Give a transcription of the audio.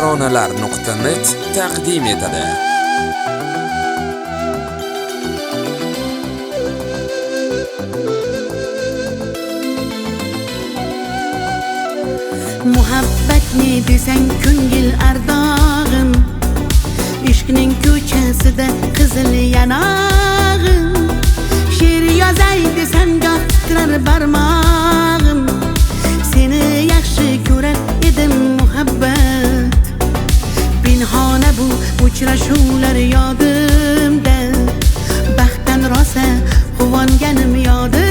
taronalar.net taqdim etadi. Muhabbat ne desang ko'ngil ardog'im, ishqning ko'chasida qizil yanog'im. She'r yozay desam goh titrar barmog'im, seni yaxshi ko'rar edim muhabbat. Pinhona bu uchrashuvlar yodimda, baxtdan rosa quvonganim yodim.